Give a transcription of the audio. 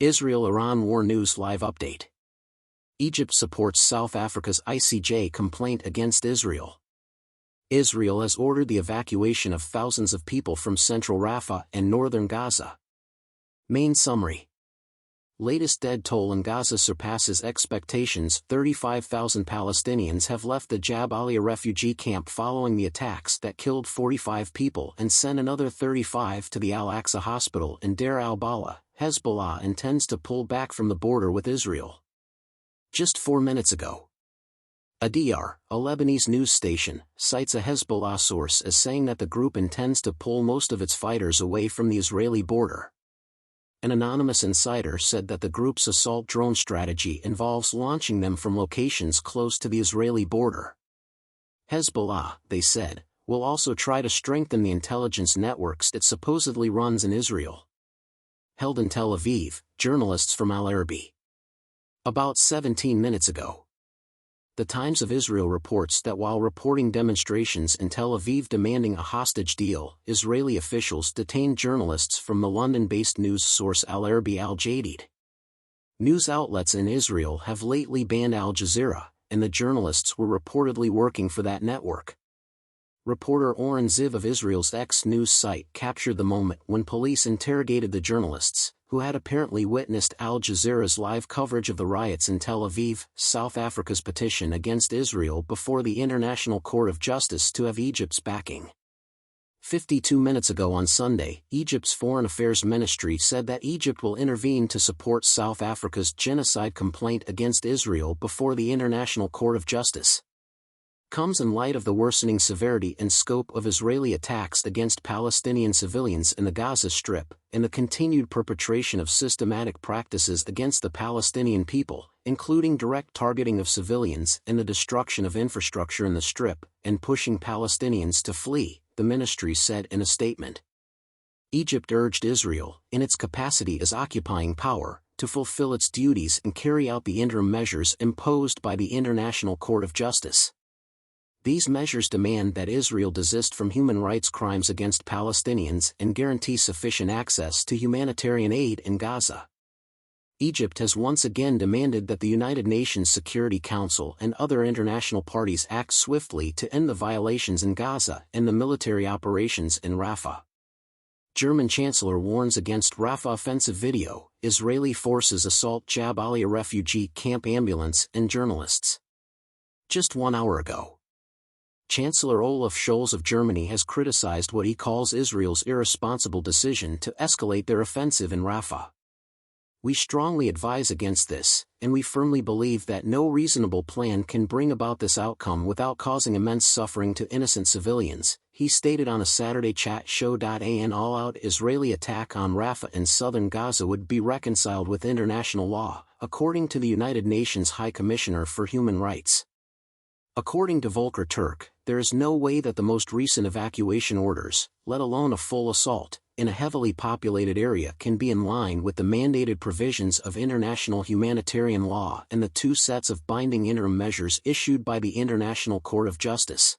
Israel-Iran War News Live Update. Egypt supports South Africa's ICJ complaint against Israel. Israel has ordered the evacuation of thousands of people from central Rafah and northern Gaza. Main summary. Latest dead toll in Gaza surpasses expectations. 35,000 Palestinians have left the Jabalia refugee camp following the attacks that killed 45 people and sent another 35 to the Al-Aqsa hospital in Deir al-Balah. Hezbollah intends to pull back from the border with Israel. Just 4 minutes ago, Adiyar, a Lebanese news station, cites a Hezbollah source as saying that the group intends to pull most of its fighters away from the Israeli border. An anonymous insider said that the group's assault drone strategy involves launching them from locations close to the Israeli border. Hezbollah, they said, will also try to strengthen the intelligence networks it supposedly runs in Israel. Held in Tel Aviv, journalists from Al Arabi. About 17 minutes ago. The Times of Israel reports that while reporting demonstrations in Tel Aviv demanding a hostage deal, Israeli officials detained journalists from the London-based news source Al Arabi Al Jadid. News outlets in Israel have lately banned Al Jazeera, and the journalists were reportedly working for that network. Reporter Oren Ziv of Israel's X news site captured the moment when police interrogated the journalists, who had apparently witnessed Al Jazeera's live coverage of the riots in Tel Aviv, South Africa's petition against Israel before the International Court of Justice to have Egypt's backing. 52 minutes ago on Sunday, Egypt's Foreign Affairs Ministry said that Egypt will intervene to support South Africa's genocide complaint against Israel before the International Court of Justice. Comes in light of the worsening severity and scope of Israeli attacks against Palestinian civilians in the Gaza Strip, and the continued perpetration of systematic practices against the Palestinian people, including direct targeting of civilians and the destruction of infrastructure in the Strip, and pushing Palestinians to flee, the ministry said in a statement. Egypt urged Israel, in its capacity as occupying power, to fulfill its duties and carry out the interim measures imposed by the International Court of Justice. These measures demand that Israel desist from human rights crimes against Palestinians and guarantee sufficient access to humanitarian aid in Gaza. Egypt has once again demanded that the United Nations Security Council and other international parties act swiftly to end the violations in Gaza and the military operations in Rafah. German Chancellor warns against Rafah offensive video, Israeli forces assault Jabalia refugee camp ambulance and journalists. Just 1 hour ago, Chancellor Olaf Scholz of Germany has criticized what he calls Israel's irresponsible decision to escalate their offensive in Rafah. We strongly advise against this, and we firmly believe that no reasonable plan can bring about this outcome without causing immense suffering to innocent civilians, he stated on a Saturday chat show. An all-out Israeli attack on Rafah in southern Gaza would be reconciled with international law, according to the United Nations High Commissioner for Human Rights. According to Volker Turk, there is no way that the most recent evacuation orders, let alone a full assault, in a heavily populated area can be in line with the mandated provisions of international humanitarian law and the 2 sets of binding interim measures issued by the International Court of Justice.